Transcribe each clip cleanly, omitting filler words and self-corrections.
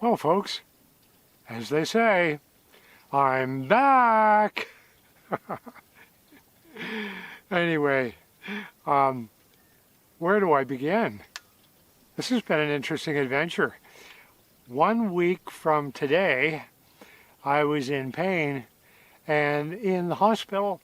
Well, folks, as they say, I'm back. Anyway, where do I begin? This has been an interesting adventure. 1 week from today, I was in pain and in the hospital,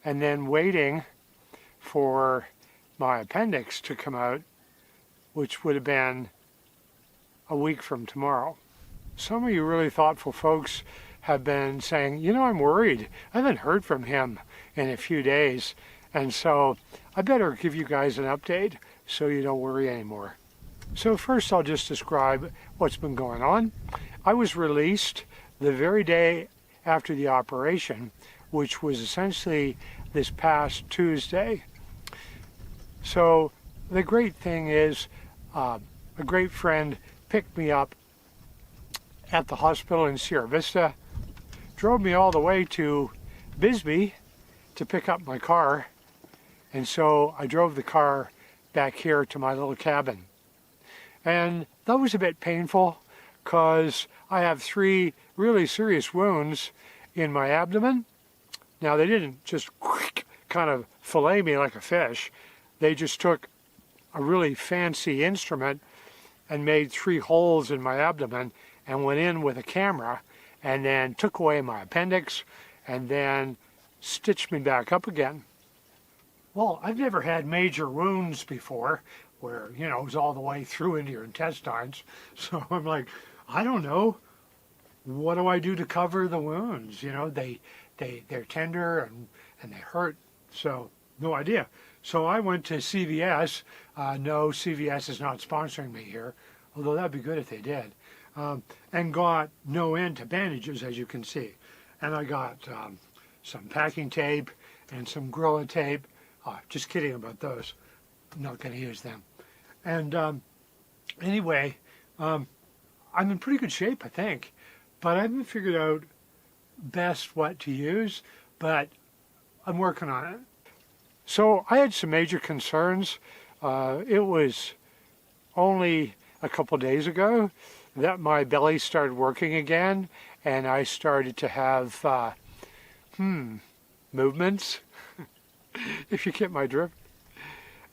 and then waiting for my appendix to come out, which would have been a week from tomorrow. Some of you really thoughtful folks have been saying, you know, I'm worried. I haven't heard from him in a few days, and so I better give you guys an update so you don't worry anymore. So first I'll just describe what's been going on. I was released the very day after the operation, which was essentially this past Tuesday. So the great thing is a great friend picked me up at the hospital in Sierra Vista, drove me all the way to Bisbee to pick up my car, and so I drove the car back here to my little cabin. And that was a bit painful because I have 3 really serious wounds in my abdomen. Now, they didn't just kind of fillet me like a fish. They just took a really fancy instrument and made 3 holes in my abdomen and went in with a camera and then took away my appendix and then stitched me back up again. Well, I've never had major wounds before where, you know, it was all the way through into your intestines. So I'm like, I don't know. What do I do to cover the wounds? You know, they're tender and they hurt. So no idea. So I went to CVS. No, CVS is not sponsoring me here, although that'd be good if they did. And got no end to bandages, as you can see. And I got some packing tape and some Gorilla tape. Just kidding about those. I'm not going to use them. And anyway, I'm in pretty good shape, I think. But I haven't figured out best what to use, but I'm working on it. So I had some major concerns. It was only a couple days ago that my belly started working again, and I started to have movements, if you get my drift.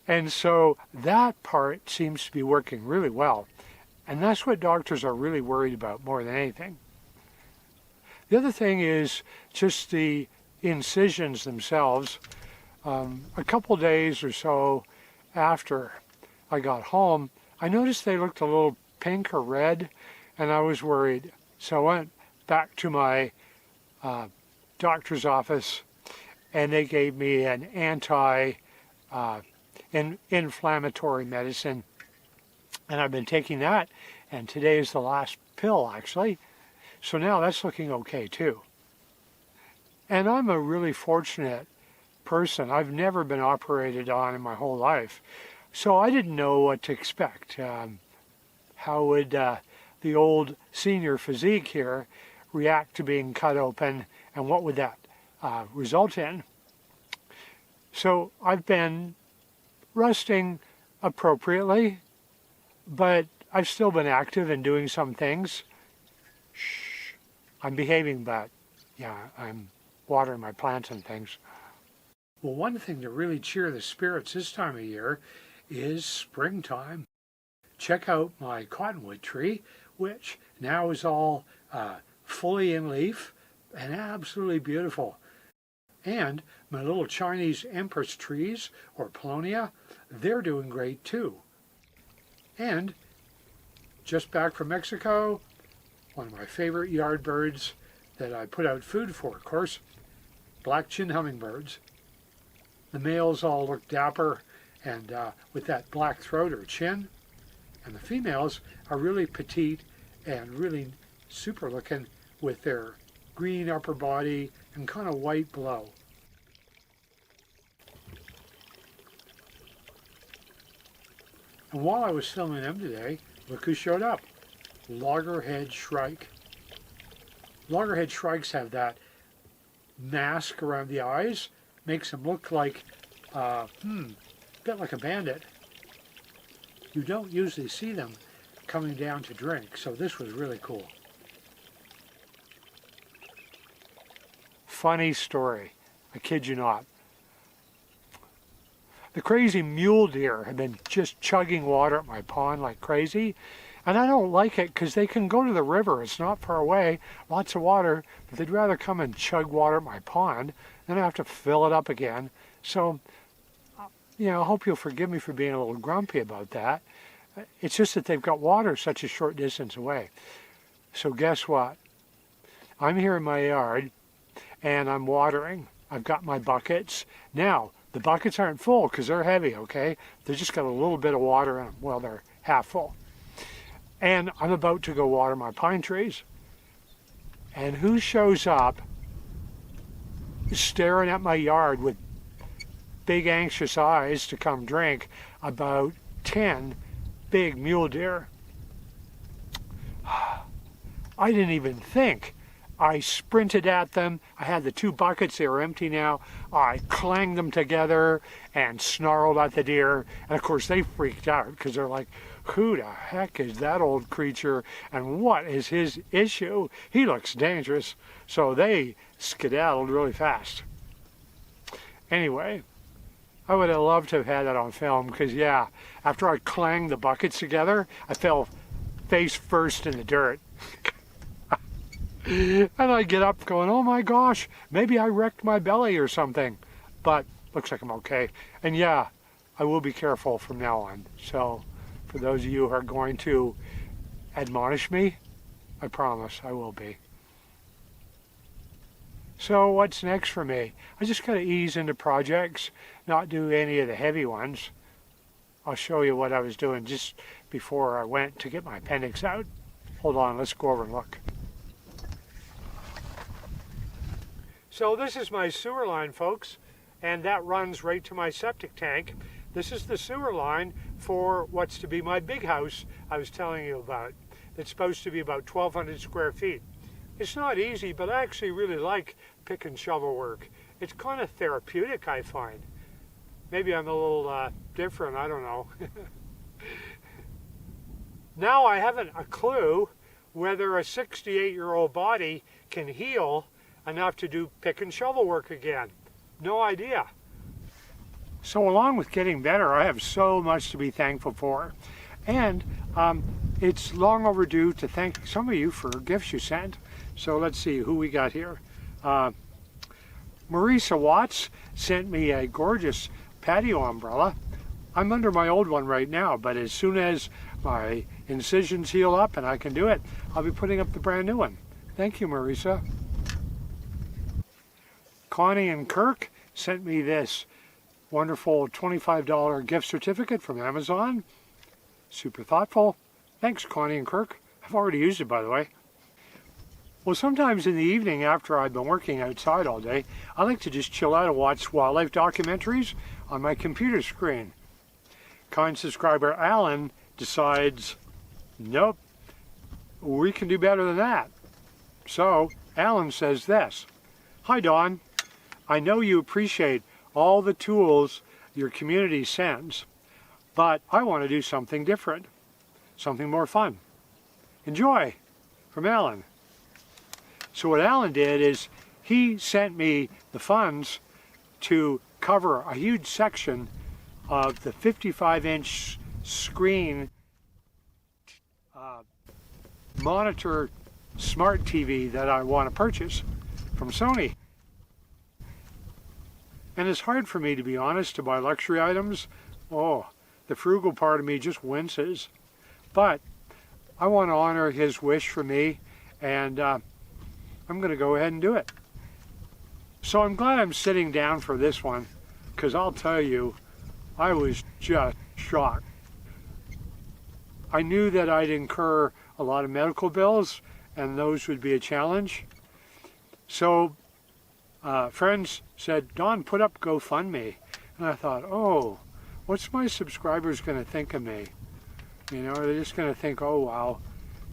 And so that part seems to be working really well. And that's what doctors are really worried about more than anything. The other thing is just the incisions themselves. A couple days or so after I got home, I noticed they looked a little pink or red, and I was worried. So I went back to my doctor's office, and they gave me an anti-inflammatory medicine, and I've been taking that, and today is the last pill, actually. So now that's looking okay, too. And I'm a really fortunate person. I've never been operated on in my whole life, so I didn't know what to expect. How would the old senior physique here react to being cut open, and what would that result in? So I've been resting appropriately, but I've still been active and doing some things. Shh, I'm behaving, but yeah, I'm watering my plants and things. Well, one thing to really cheer the spirits this time of year is springtime. Check out my cottonwood tree, which now is all fully in leaf and absolutely beautiful. And my little Chinese empress trees, or Paulownia, they're doing great too. And just back from Mexico, one of my favorite yard birds that I put out food for, of course, black-chin hummingbirds. The males all look dapper and with that black throat or chin, and the females are really petite and really super looking with their green upper body and kind of white below. And while I was filming them today, look who showed up. Loggerhead shrike. Loggerhead shrikes have that mask around the eyes, makes them look like a bit like a bandit. You don't usually see them coming down to drink. So this was really cool. Funny story, I kid you not. The crazy mule deer have been just chugging water at my pond like crazy. And I don't like it because they can go to the river. It's not far away, lots of water, but they'd rather come and chug water at my pond. Then I have to fill it up again. So, you know, I hope you'll forgive me for being a little grumpy about that. It's just that they've got water such a short distance away. So guess what? I'm here in my yard and I'm watering. I've got my buckets. Now, the buckets aren't full because they're heavy, okay? They just got a little bit of water in them. Well, they're half full. And I'm about to go water my pine trees. And who shows up staring at my yard with big anxious eyes to come drink? About 10 big mule deer. I didn't even think. I sprinted at them. I had the 2 buckets, they were empty now. I clanged them together and snarled at the deer. And of course they freaked out because they're like, who the heck is that old creature and what is his issue? He looks dangerous. So they skedaddled really fast. Anyway, I would have loved to have had that on film because, yeah, after I clanged the buckets together, I fell face first in the dirt. And I get up going, oh my gosh, maybe I wrecked my belly or something. But looks like I'm okay. And yeah, I will be careful from now on. So for those of you who are going to admonish me, I promise I will be. So what's next for me? I just got to ease into projects, not do any of the heavy ones. I'll show you what I was doing just before I went to get my appendix out. Hold on, let's go over and look. So this is my sewer line, folks, and that runs right to my septic tank. This is the sewer line for what's to be my big house I was telling you about. It's supposed to be about 1,200 square feet. It's not easy, but I actually really like pick and shovel work. It's kind of therapeutic, I find. Maybe I'm a little different, I don't know. Now I haven't a clue whether a 68-year-old body can heal enough to do pick and shovel work again. No idea. So along with getting better, I have so much to be thankful for. And it's long overdue to thank some of you for gifts you sent. So let's see who we got here. Marisa Watts sent me a gorgeous patio umbrella. I'm under my old one right now, but as soon as my incisions heal up and I can do it, I'll be putting up the brand new one. Thank you, Marisa. Connie and Kirk sent me this wonderful $25 gift certificate from Amazon. Super thoughtful. Thanks, Connie and Kirk. I've already used it, by the way. Well, sometimes in the evening after I've been working outside all day, I like to just chill out and watch wildlife documentaries on my computer screen. Kind subscriber Alan decides, nope, we can do better than that. So Alan says this: Hi, Don. I know you appreciate all the tools your community sends, but I want to do something different, something more fun. Enjoy, from Alan. So what Alan did is he sent me the funds to cover a huge section of the 55-inch screen monitor smart TV that I want to purchase from Sony. And it's hard for me, to be honest, to buy luxury items. Oh, the frugal part of me just winces. But I want to honor his wish for me, and I'm going to go ahead and do it. So I'm glad I'm sitting down for this one, because I'll tell you, I was just shocked. I knew that I'd incur a lot of medical bills, and those would be a challenge. So friends said, Don, put up GoFundMe. And I thought, oh, what's my subscribers going to think of me? You know, are they just going to think, oh, wow,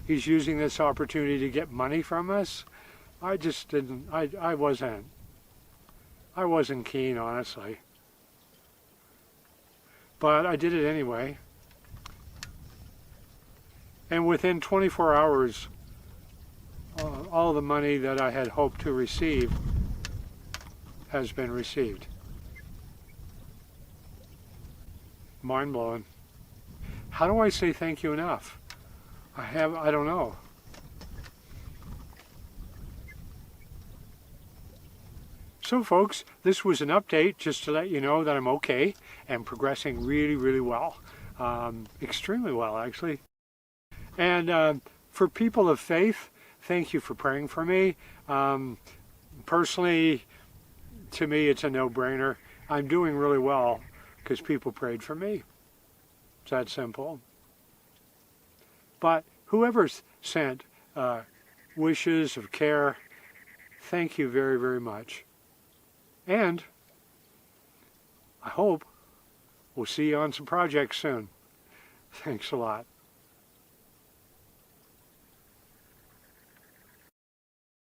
he's using this opportunity to get money from us? I just didn't, I wasn't keen, honestly. But I did it anyway. And within 24 hours, all the money that I had hoped to receive has been received. Mind-blowing. How do I say thank you enough? I don't know. So folks, this was an update just to let you know that I'm okay and progressing really, really well. Extremely well, actually. And for people of faith, thank you for praying for me. Personally, to me, it's a no-brainer. I'm doing really well because people prayed for me. It's that simple. But whoever's sent wishes of care, thank you very, very much. And I hope we'll see you on some projects soon. Thanks a lot.